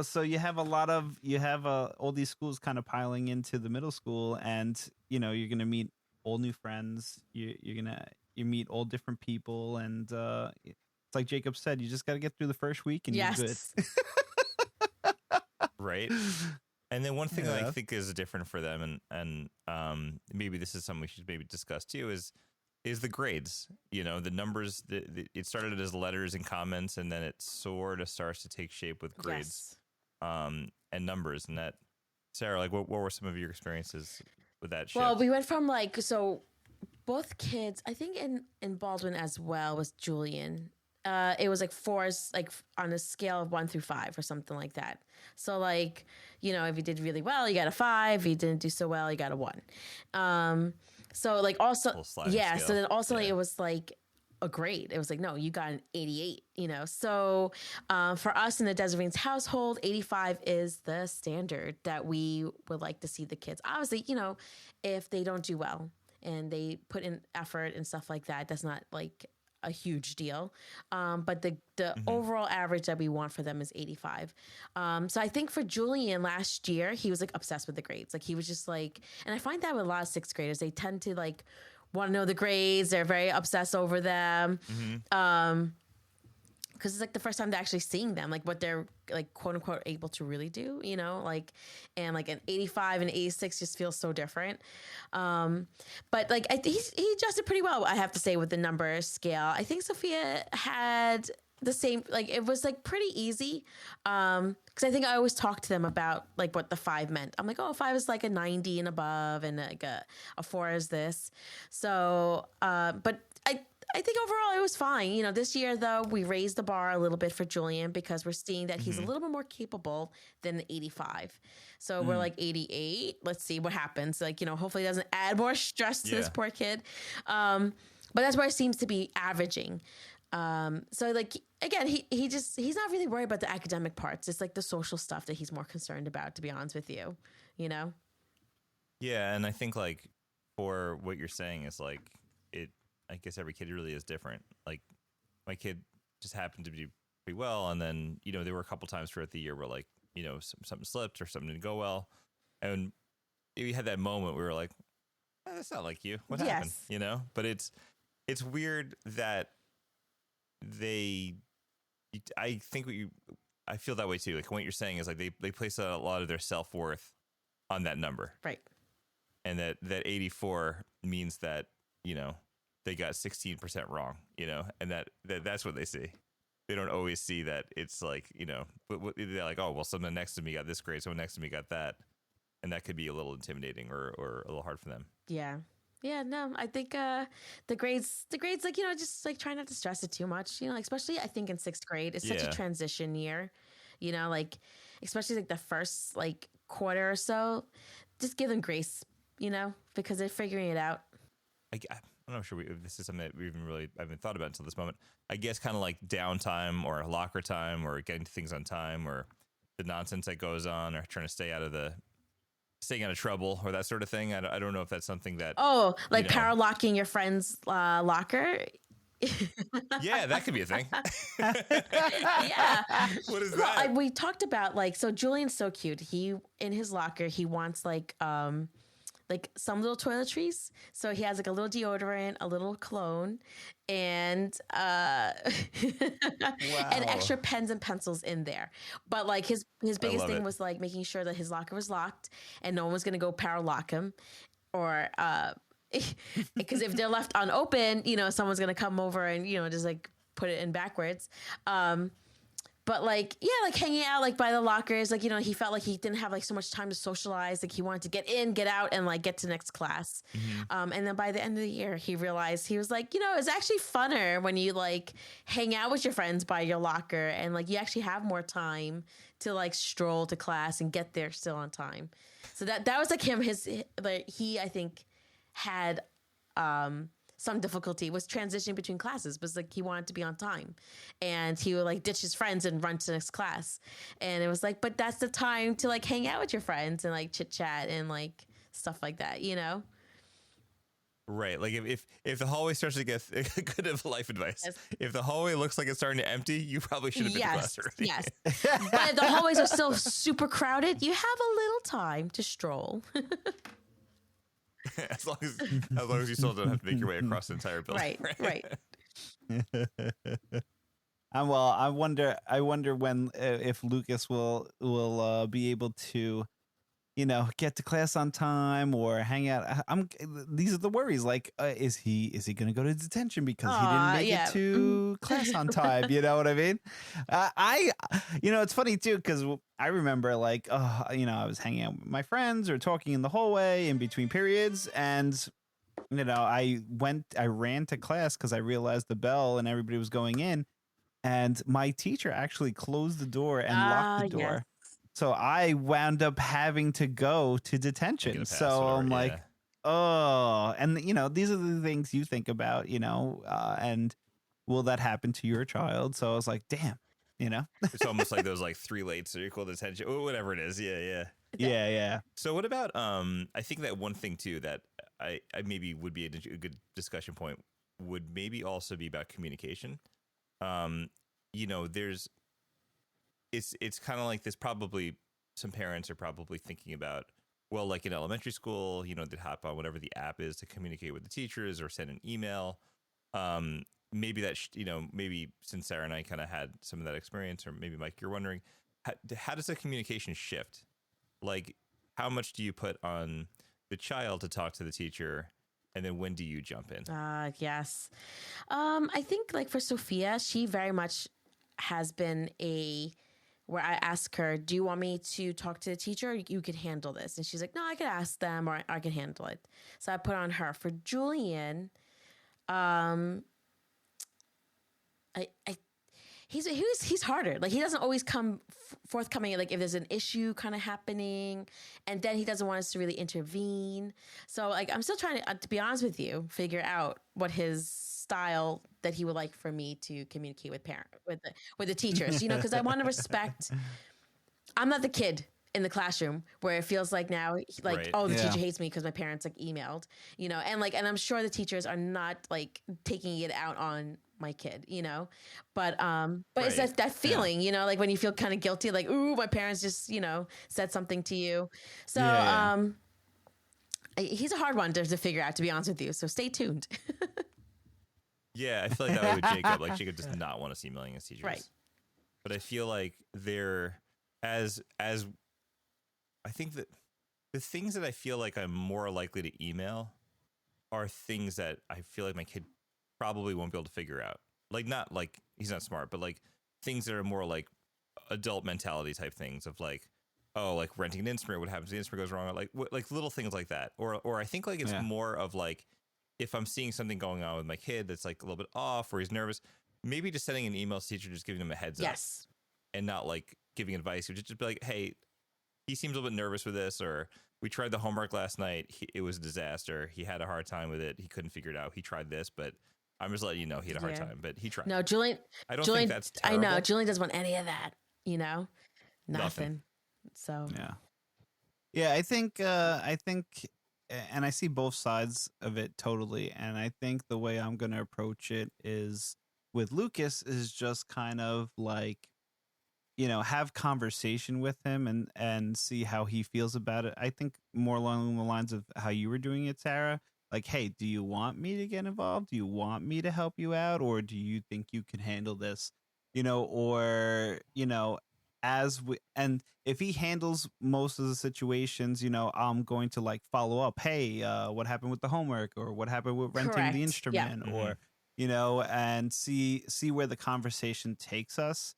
S3: So you have all these schools kind of piling into the middle school, and you're gonna meet all new friends. You meet all different people, and it's like Jacob said, you just got to get through the first week, and you're good.
S1: Right. And then one thing that I think is different for them, and maybe this is something we should maybe discuss too, is the grades. The numbers. It started as letters and comments, and then it sort of starts to take shape with grades, and numbers. And that, Sarah, like, what were some of your experiences with that shift?
S2: Well, we went from both kids, I think in Baldwin as well was Julian. It was like fours, like on a scale of 1 through 5 or something like that. So like, if you did really well, you got a 5. If you didn't do so well, you got a 1. So like also, yeah. Scale. So then also like, it was like a grade. It was like, no, you got an 88, So for us in the Deserines household, 85 is the standard that we would like to see the kids. Obviously, if they don't do well and they put in effort and stuff like that, that's not like a huge deal. But the overall average that we want for them is 85. So I think for Julian last year, he was like obsessed with the grades. Like he was just like, and I find that with a lot of 6th graders, they tend to like want to know the grades. They're very obsessed over them. Because it's like the first time they're actually seeing them, like what they're like quote unquote able to really do, like, and like an 85 and 86 just feels so different. But like he adjusted pretty well, I have to say, with the number scale. I think Sophia had the same, like it was like pretty easy. Because I think I always talk to them about like what the 5 meant. I'm like, oh, 5 is like a 90 and above, and like a 4 is this. So, but I think overall it was fine. This year, though, we raised the bar a little bit for Julian because we're seeing that he's a little bit more capable than the 85. So we're like 88. Let's see what happens. Like, hopefully it doesn't add more stress to this poor kid. But that's where it seems to be averaging. So like, again, he's not really worried about the academic parts. It's like the social stuff that he's more concerned about, to be honest with you,
S1: Yeah. And I think like for what you're saying is like, I guess every kid really is different. Like my kid just happened to do pretty well. And then, there were a couple times throughout the year where like, something slipped or something didn't go well. And we had that moment where we were like, that's not like you. What happened? But it's weird that I feel that way too. Like what you're saying is like they place a lot of their self-worth on that number.
S2: Right.
S1: And that 84 means that, they got 16% wrong, and that's what they see. They don't always see that it's like, but they're like, oh, well, someone next to me got this grade, someone next to me got that. And that could be a little intimidating or a little hard for them.
S2: Yeah. Yeah, no, I think the grades, like, just like try not to stress it too much, especially I think in 6th grade, it's such a transition year, like, especially like the first like quarter or so, just give them grace, because they're figuring it out.
S1: I'm not sure if this is something that I haven't thought about until this moment. I guess kind of like downtime or locker time or getting to things on time or the nonsense that goes on or trying to stay out of trouble or that sort of thing. I don't know if that's something that...
S2: Oh, like power locking your friend's locker?
S1: Yeah, that could be a thing.
S2: Yeah.
S1: What is that?
S2: We talked about like, so Julian's so cute. He, in his locker, he wants like some little toiletries. So he has like a little deodorant, a little cologne, and and extra pens and pencils in there. But like his biggest thing was like making sure that his locker was locked and no one was going to go power lock him, or because if they're left unopened, someone's going to come over and just like put it in backwards. But like, yeah, like hanging out like by the lockers, like, he felt like he didn't have like so much time to socialize. Like he wanted to get in, get out, and like get to next class. And then by the end of the year, he realized, he was like, it's actually funner when you like hang out with your friends by your locker and like you actually have more time to like stroll to class and get there still on time. So that was like him, he, I think, had some difficulty was transitioning between classes, but like he wanted to be on time and he would like ditch his friends and run to the next class. And it was like, but that's the time to like hang out with your friends and like chit chat and like stuff like that,
S1: Right. Like if the hallway starts to get good of life advice.
S2: Yes.
S1: If the hallway looks like it's starting to empty, you probably should have been to class already.
S2: Yes. But if the hallways are still super crowded, you have a little time to stroll.
S1: as long as you still don't have to make your way across the entire building.
S2: Right.
S3: Well, I wonder when if Lucas will be able to, get to class on time or hang out. These are the worries. Like, is he going to go to detention because he didn't make it to class on time? You know what I mean? It's funny too, because I remember like, I was hanging out with my friends or talking in the hallway in between periods, and I ran to class because I realized the bell and everybody was going in, and my teacher actually closed the door and locked the door.
S2: Yes.
S3: So I wound up having to go to detention. So I'm like, oh, and these are the things you think about, and will that happen to your child? So I was like, damn,
S1: It's almost like those like 3 lates are equal to detention, or whatever it is.
S3: Yeah.
S1: So what about I think that one thing too that I maybe would be a good discussion point would maybe also be about communication. It's kind of like this. Probably some parents are probably thinking about, well, like in elementary school, they'd hop on whatever the app is to communicate with the teachers or send an email. Maybe that, maybe since Sarah and I kind of had some of that experience, or maybe Mike, you're wondering, how does the communication shift? Like, how much do you put on the child to talk to the teacher? And then when do you jump in?
S2: Yes. I think like for Sophia, she very much has been where I ask her, do you want me to talk to the teacher or you could handle this? And she's like, no, I could ask them or I can handle it. So I put on her. For Julian, he's harder. Like he doesn't always come forthcoming. Like if there's an issue kind of happening, and then he doesn't want us to really intervene. So like I'm still trying to be honest with you, figure out what his style that he would like for me to communicate with the teachers. Because I want to respect. I'm not the kid in the classroom where it feels like now, like, right. Oh, the teacher hates me because my parents like emailed, and I'm sure the teachers are not like taking it out on my kid, but right. It's that feeling, like when you feel kind of guilty, like, ooh, my parents just, said something to you. So, he's a hard one to figure out, to be honest with you. So stay tuned.
S1: Yeah. I feel like that way with Jacob, like Jacob does not want us emailing his teachers.
S2: Right.
S1: But I feel like as I think that the things that I feel like I'm more likely to email are things that I feel like my kid probably won't be able to figure out. Like, not like he's not smart, but like things that are more like adult mentality type things of like, oh, like renting an instrument, what happens if the instrument goes wrong? Or like little things like that. Or I think like it's more of like, if I'm seeing something going on with my kid that's like a little bit off or he's nervous, maybe just sending an email to the teacher, just giving him a heads up and not like giving advice. You just be like, hey, he seems a little bit nervous with this, or we tried the homework last night. It was a disaster. He had a hard time with it. He couldn't figure it out. He tried this, but I'm just letting you know he had a hard time, but he tried.
S2: No, Julian.
S1: I don't think that's terrible.
S2: I know. Julian doesn't want any of that, Nothing. So.
S3: Yeah, I think, and I see both sides of it totally. And I think the way I'm going to approach it is with Lucas is just kind of like, have conversation with him and see how he feels about it. I think more along the lines of how you were doing it, Sarah. Like, hey, do you want me to get involved? Do you want me to help you out? Or do you think you can handle this? And if he handles most of the situations, I'm going to like follow up. Hey, what happened with the homework, or what happened with renting the instrument, or, and see where the conversation takes us.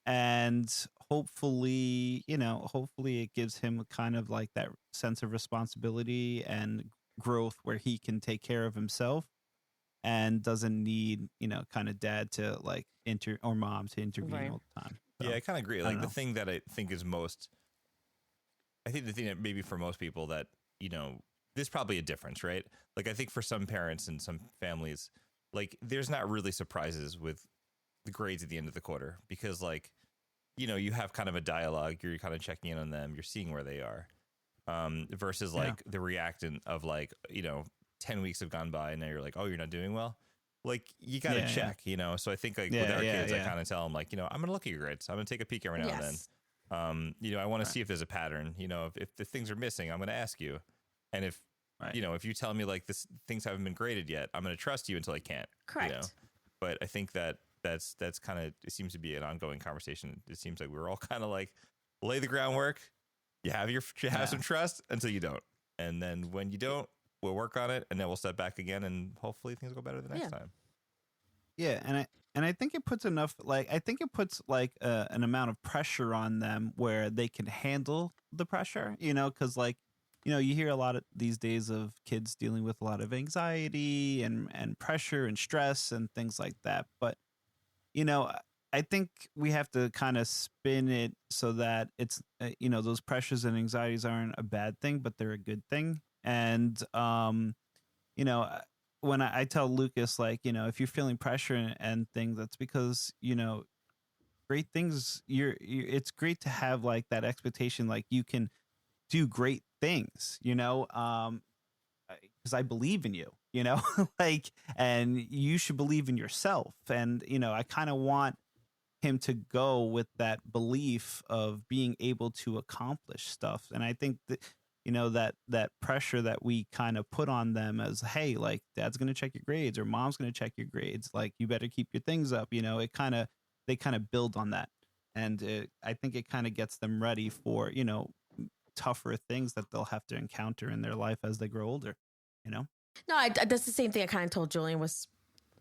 S3: And hopefully it gives him kind of like that sense of responsibility and growth where he can take care of himself and doesn't need, kind of dad to like or mom to intervene all the time. So,
S1: yeah, I kind of agree. Like the thing that I think is I think the thing that maybe for most people that, there's probably a difference, right? Like I think for some parents and some families, like there's not really surprises with the grades at the end of the quarter, because like, you have kind of a dialogue, you're kind of checking in on them, you're seeing where they are, versus like the reactant of like, 10 weeks have gone by and now you're like, oh, you're not doing well. Like you got to check, you know? So I think like with our kids, I kind of tell them like, you know, I'm going to look at your grades. I'm going to take a peek every now and then. You know, I want to see if there's a pattern, you know, if the things are missing, I'm going to ask you. And if, you know, if you tell me like things haven't been graded yet, I'm going to trust you until I can't.
S2: Correct.
S1: You know? But I think that's kind of, it seems to be an ongoing conversation. It seems like we're all kind of like lay the groundwork. You have some trust until you don't. And then when you don't, we'll work on it and then we'll step back again and hopefully things will go better the next time.
S3: Yeah. And I think it puts an amount of pressure on them where they can handle the pressure, you know, because like, you know, you hear a lot of these days of kids dealing with a lot of anxiety and pressure and stress and things like that. But, you know, I think we have to kind of spin it so that it's, you know, those pressures and anxieties aren't a bad thing, but they're a good thing. And, you know, when I tell Lucas, like, you know, if you're feeling pressure and things, that's because, you know, great things, it's great to have like that expectation, like you can do great things, you know, because I believe in you, you know, like, and you should believe in yourself. And, you know, I kind of want him to go with that belief of being able to accomplish stuff. And I think that, you know, that pressure that we kind of put on them as, hey, like dad's going to check your grades or mom's going to check your grades. Like you better keep your things up. You know, they kind of build on that. And I think it kind of gets them ready for, you know, tougher things that they'll have to encounter in their life as they grow older, you know?
S2: No, that's the same thing I kind of told Julian, was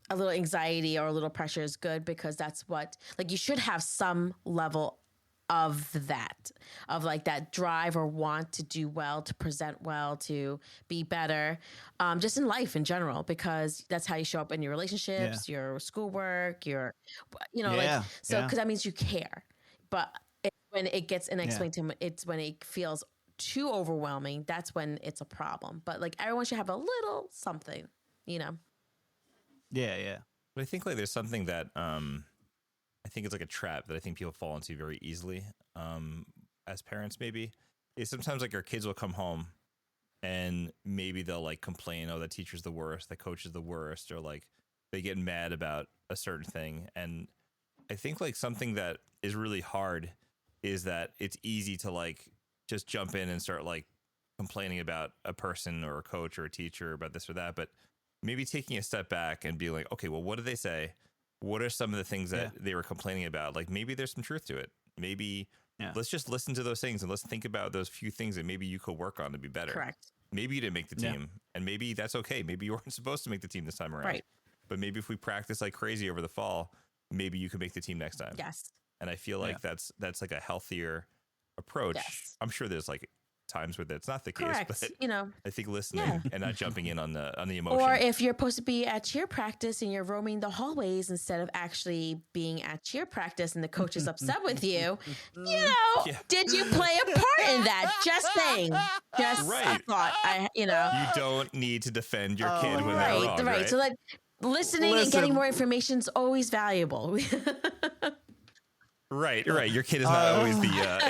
S2: a little anxiety or a little pressure is good, because that's what, like, you should have some level of that, of like that drive or want to do well, to present well, to be better, just in life in general, because that's how you show up in your relationships, your schoolwork, your, you know, like, so, because that means you care. But when it gets unexplained to him, it's when it feels too overwhelming, that's when it's a problem. But like everyone should have a little something, you know?
S3: Yeah.
S1: But I think like there's something that, I think it's like a trap that I think people fall into very easily, as parents, maybe, is sometimes like our kids will come home and maybe they'll like complain, oh, the teacher's the worst, the coach is the worst, or like they get mad about a certain thing. And I think like something that is really hard is that it's easy to like just jump in and start like complaining about a person or a coach or a teacher about this or that. But maybe taking a step back and being like, okay, well, what did they say? What are some of the things that they were complaining about? Like maybe there's some truth to it. Maybe let's just listen to those things and let's think about those few things that maybe you could work on to be better.
S2: Correct.
S1: Maybe you didn't make the team and maybe that's okay. Maybe you weren't supposed to make the team this time around.
S2: Right.
S1: But maybe if we practice like crazy over the fall, maybe you could make the team next time.
S2: Yes.
S1: And I feel like that's like a healthier approach.
S2: Yes.
S1: I'm sure there's like times where that's not the case,
S2: Correct.
S1: but
S2: you know,
S1: I think listening and not jumping in on the emotion.
S2: Or if you're supposed to be at cheer practice and you're roaming the hallways instead of actually being at cheer practice and the coach is upset with you, you know, did you play a part in that? Just saying. Just a thought. You know.
S1: You don't need to defend your kid when they're wrong, right?
S2: So like listening and getting more information is always valuable.
S1: Right. Your kid is not always the.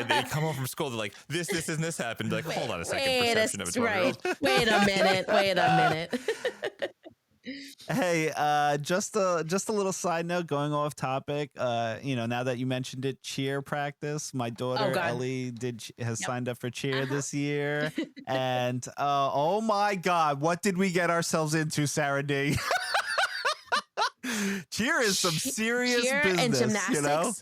S1: They come home from school. They're like, this and this happened. Like, hold on a second. Perception of a 12-year-old.
S2: Wait a minute.
S3: Hey, just a little side note, going off topic. You know, now that you mentioned it, cheer practice. My daughter Ellie has signed up for cheer this year, and oh my God, what did we get ourselves into, Sarah D? Cheer is some serious business,
S2: and gymnastics.
S3: You know?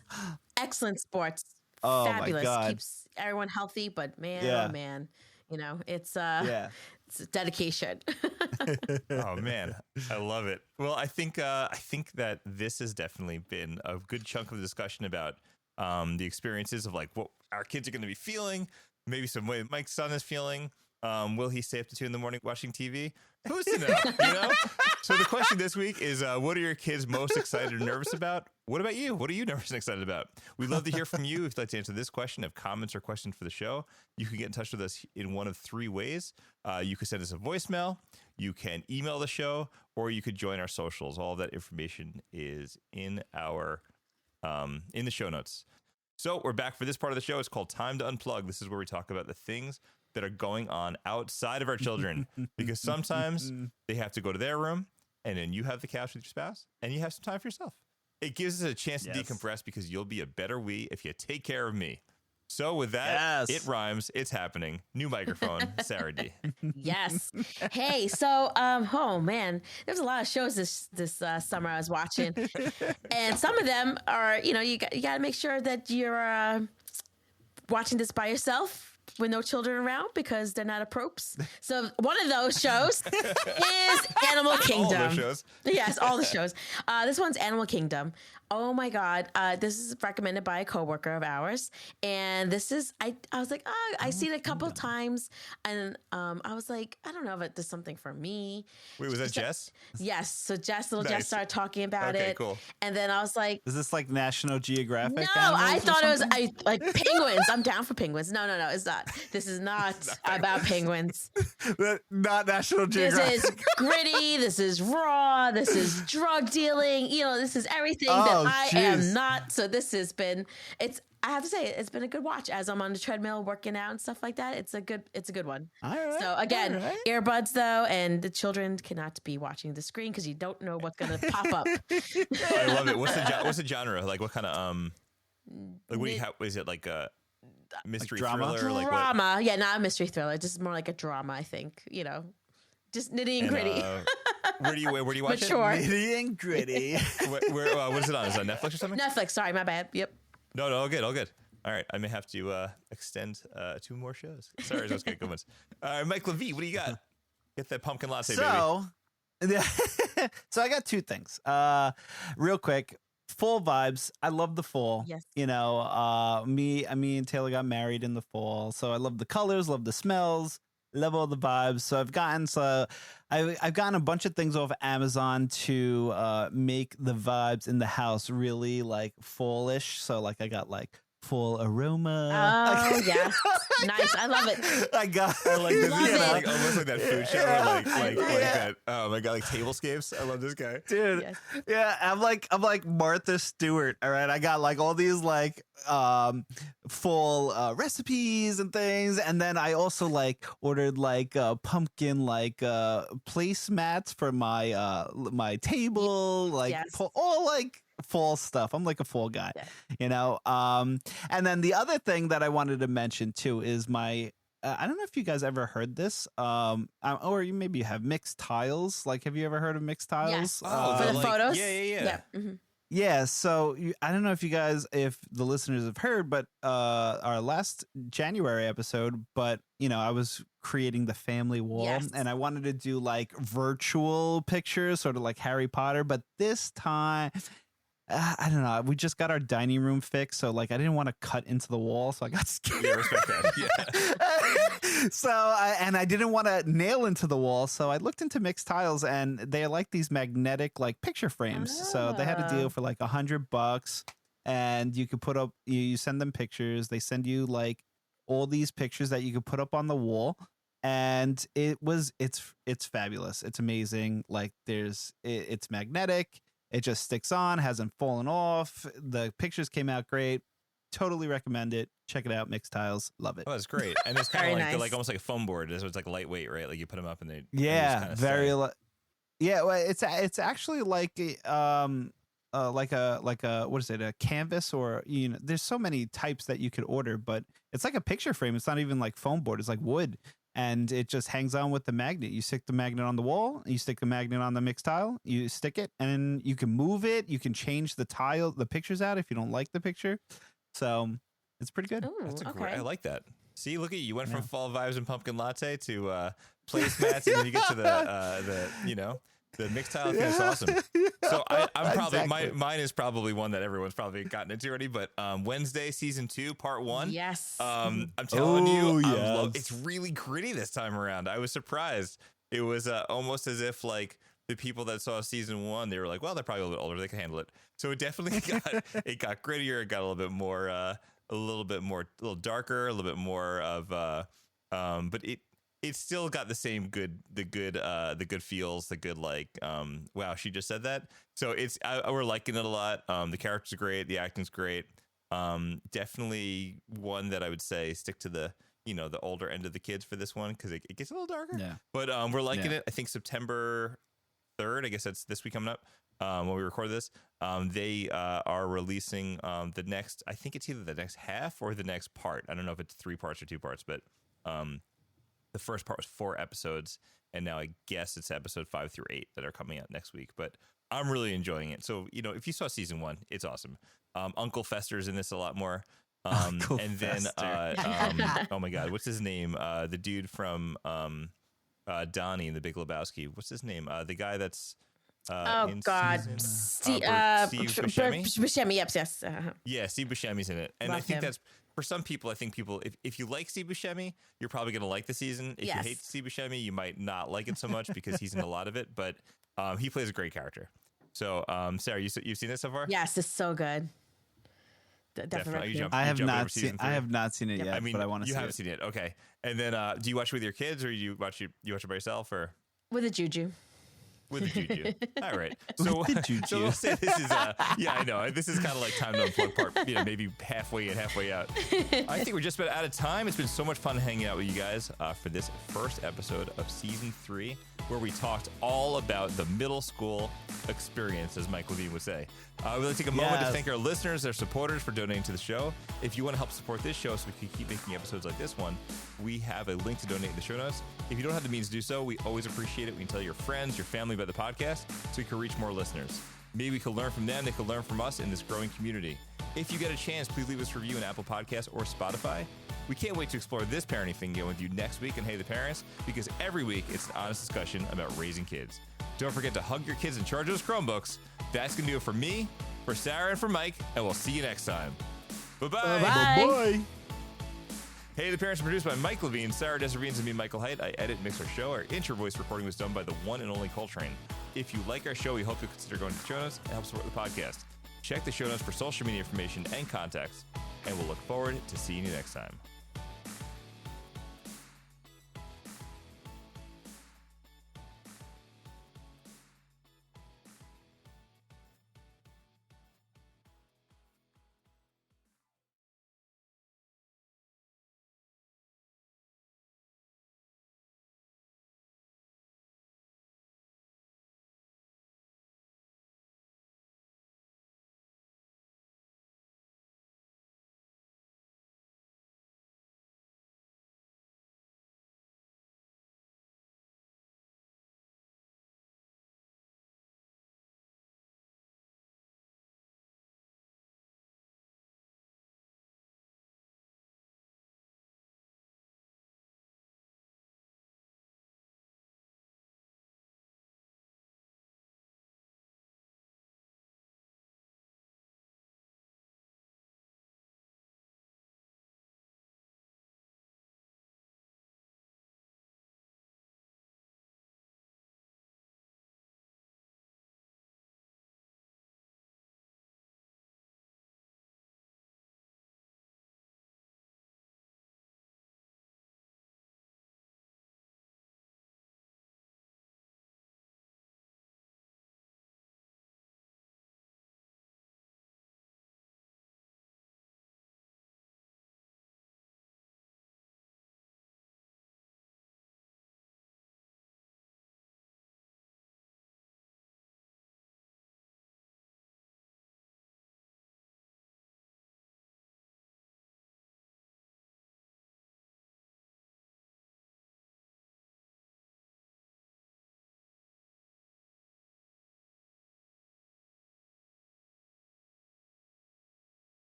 S2: Excellent sports.
S3: Oh
S2: Fabulous.
S3: My God.
S2: Keeps everyone healthy, but man, oh man, you know, it's it's dedication.
S1: Oh man, I love it. Well, I think that this has definitely been a good chunk of the discussion about the experiences of like what our kids are going to be feeling, maybe some way Mike's son is feeling. Will he stay up to 2 a.m. watching TV? Who's to know? You know? So the question this week is, what are your kids most excited or nervous about? What about you? What are you nervous and excited about? We'd love to hear from you. If you'd like to answer this question, have comments or questions for the show, you can get in touch with us in one of 3 ways. You could send us a voicemail, you can email the show, or you could join our socials. All of that information is in our in the show notes. So we're back for this part of the show. It's called Time to Unplug. This is where we talk about the things that are going on outside of our children, because sometimes they have to go to their room, and then you have the couch with your spouse, and you have some time for yourself. It gives us a chance to decompress, because you'll be a better we if you take care of me. So with that, it rhymes. It's happening. New microphone, Sarah D.
S2: Yes. Hey, so oh man, there's a lot of shows this summer I was watching, and some of them are, you got to make sure that you're watching this by yourself with no children around, because they're not appropriate. So one of those shows is Animal Kingdom.
S1: All those shows.
S2: Yes, all the shows. This one's Animal Kingdom. Oh my God. This is recommended by a coworker of ours. And this is, I was like, I seen it a couple of times. And I was like, I don't know if there's something for me.
S1: Wait, was that Jess?
S2: Yes. So Jess started talking about it.
S1: Cool.
S2: And then I was like,
S3: is this like National Geographic?
S2: No, I thought it was like penguins. I'm down for penguins. No, it's not. This is not about penguins.
S3: Not National Geographic.
S2: This is gritty. This is raw. This is drug dealing. This is everything that I am not. So this has been, I have to say, it's been a good watch as I'm on the treadmill working out and stuff like that. It's a good one.
S3: All right,
S2: so again, earbuds though, and the children cannot be watching the screen because you don't know what's going to pop up.
S1: I love it. What's the genre? Like what kind of like what do you have? Is it like a mystery
S3: like drama?
S1: Thriller? Like
S2: Drama.
S1: what?
S2: Yeah, not a mystery thriller. Just more like a drama, I think. Just nitty and gritty.
S1: Where do you watch
S2: Mature.
S1: it?
S3: Nitty and gritty.
S1: Where what is it on? Is it on Netflix or something?
S2: Netflix. Sorry, my bad. Yep.
S1: No, all good. All right, I may have to extend 2 more shows. Sorry, those good ones. Mike Levy, what do you got? Get that pumpkin latte, baby.
S3: So I got 2 things. Real quick. Fall vibes. I love the fall.
S2: Yes.
S3: Me and Taylor got married in the fall, so I love the colors, love the smells, love all the vibes. So I've gotten a bunch of things off Amazon to make the vibes in the house really like fallish. So like I got like fall aroma.
S2: Oh yeah, nice. I love it.
S3: I like this.
S2: Love it.
S1: Like almost like that food show, or like that. Oh my god, like tablescapes. I love this guy,
S3: dude.
S2: Yes.
S3: Yeah, I'm like Martha Stewart. All right, I got like all these like full recipes and things, and then I also like ordered like pumpkin like placemats for my table, like all like fall stuff. I'm like a fall guy, and then the other thing that I wanted to mention too is my I don't know if you guys ever heard this, or maybe you have mixed tiles. Like, have you ever heard of mixed tiles?
S2: Yes. For the photos.
S1: Yeah.
S2: Mm-hmm.
S3: Yeah, so I don't know if the listeners have heard, but our last January episode, but I was creating the family wall, and I wanted to do like virtual pictures, sort of like Harry Potter, but this time, I don't know. We just got our dining room fixed, so like I didn't want to cut into the wall, so I got scared.
S1: Yeah, respect that. Yeah.
S3: So I didn't want to nail into the wall, so I looked into mixed tiles, and they're like these magnetic like picture frames. So they had a deal for like $100, and you could put up. You send them pictures. They send you like all these pictures that you could put up on the wall, and it's fabulous. It's amazing. Like it's magnetic. It just sticks on, hasn't fallen off. The pictures came out great. Totally recommend it. Check it out. Mixed tiles. Love it.
S1: Oh, that's great. And it's kind of like
S2: nice.
S1: they're like almost like a foam board. So it's like lightweight, right? Like you put them up and they
S3: very well, it's actually like like a what is it, a canvas, or there's so many types that you could order, but it's like a picture frame. It's not even like foam board. It's like wood. And it just hangs on with the magnet. You stick the magnet on the wall, you stick the magnet on the mixed tile, you stick it, and you can move it. You can change the pictures out if you don't like the picture. So it's pretty good.
S2: Ooh,
S1: That's
S2: okay.
S1: great. I like that. See, look at you. You went from fall vibes and pumpkin latte to placemats, and then you get to the mixed tile thing. Is awesome. So I'm probably mine is probably one that everyone's probably gotten into already. But Wednesday season 2 part 1.
S2: Yes.
S1: I'm telling you, it's really gritty this time around. I was surprised. It was almost as if like the people that saw season 1, they were like, well, they're probably a little bit older, they can handle it. So it definitely got grittier. It got a little bit more, a little darker, a little bit more of, but it still got the same good feels, the good like, wow, she just said that. So we're liking it a lot. The characters are great, the acting's great. Definitely one that I would say stick to the the older end of the kids for this one because it gets a little darker.
S11: Yeah.
S1: But we're liking it. I think September 3rd, I guess that's this week coming up when we record this. They are releasing the next, I think it's either the next half or the next part. I don't know if it's 3 parts or 2 parts, but the first part was 4 episodes. And now I guess it's episode 5 through 8 that are coming out next week. But I'm really enjoying it. So, if you saw season 1, it's awesome. Uncle Fester's in this a lot more.
S3: Uncle
S1: and
S3: Fester.
S1: then, oh my God, what's his name? The dude from Donnie and the Big Lebowski. What's his name? The guy that's in
S2: God,
S1: season-
S2: Steve
S1: Buscemi?
S2: Buscemi, yes.
S1: Yeah, Steve Buscemi's in it. And I
S2: Love
S1: think
S2: him.
S1: that's, for some people, if you like Steve Buscemi, you're probably going to like the season. If
S2: Yes.
S1: you hate Steve Buscemi, you might not like it so much because he's in a lot of it. But he plays a great character. So, Sarah, you've seen it so far?
S2: Yes, it's so good. Definitely.
S1: You jump-
S3: I
S1: you
S3: have
S1: jump over
S3: not seen.
S1: season
S3: I
S1: 3?
S3: have not seen it yet.
S1: I mean,
S3: but I want to see
S1: you haven't
S3: it.
S1: seen it. Okay. And then, do you watch it with your kids or you watch it by yourself or?
S2: With a juju.
S1: With the juju. All right. So,
S3: With the juju.
S1: so we'll say this is, yeah, I know. This is kind of like time to unplug part, maybe halfway in, halfway out. I think we're just about out of time. It's been so much fun hanging out with you guys for this first episode of season 3, where we talked all about the middle school experience, as Mike Levine would say. We'd like to take a moment to
S3: Yes.
S1: thank our listeners, our supporters for donating to the show. If you want to help support this show so we can keep making episodes like this one, we have a link to donate in the show notes. If you don't have the means to do so, we always appreciate it. We can tell your friends, your family about the podcast so we can reach more listeners. Maybe we can learn from them, they can learn from us in this growing community. If you get a chance, please leave us a review on Apple Podcasts or Spotify. We can't wait to explore this parenting thing again with you next week on Hey the Parents, because every week it's an honest discussion about raising kids. Don't forget to hug your kids and charge those Chromebooks. That's going to do it for me, for Sarah, and for Mike, and we'll see you next time. Bye-bye.
S2: Bye-bye.
S3: Boy.
S1: Hey the Parents are produced by Mike Levine, Sarah Desirines, and me, Michael Haidt. I edit and mix our show. Our intro voice recording was done by the one and only Coltrane. If you like our show, we hope you'll consider going to the show notes and help support the podcast. Check the show notes for social media information and contacts, and we'll look forward to seeing you next time.